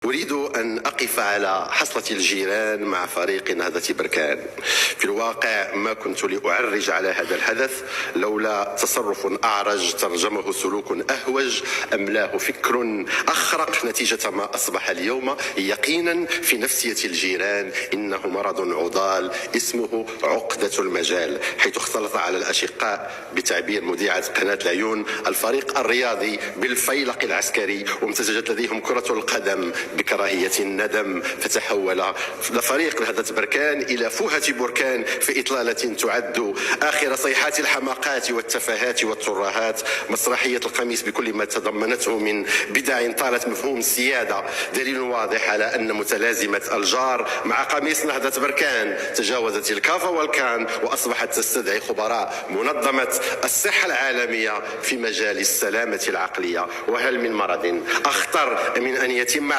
أريد أن أقف على حصلة الجيران مع فريق نهضة بركان. في الواقع ما كنت لأعرج على هذا الحدث لولا تصرف أعرج ترجمه سلوك أهوج أملاه فكر أخرق نتيجة ما أصبح اليوم يقينا في نفسية الجيران. إنه مرض عضال اسمه عقدة المجال، حيث اختلط على الأشقاء بتعبير مذيعة قناة العيون الفريق الرياضي بالفيلق العسكري، وامتزجت لديهم كرة القدم بكراهية الندم، فتحول فريق نهضة بركان إلى فوهة بركان في إطلالة تعد آخر صيحات الحماقات والتفاهات والترهات. مسرحية القميص بكل ما تضمنته من بدع طالت مفهوم السيادة دليل واضح على أن متلازمة الجار مع قميص نهضة بركان تجاوزت الكاف والكان، وأصبحت تستدعي خبراء منظمة الصحة العالمية في مجال السلامة العقلية. وهل من مرض أخطر من أن يتم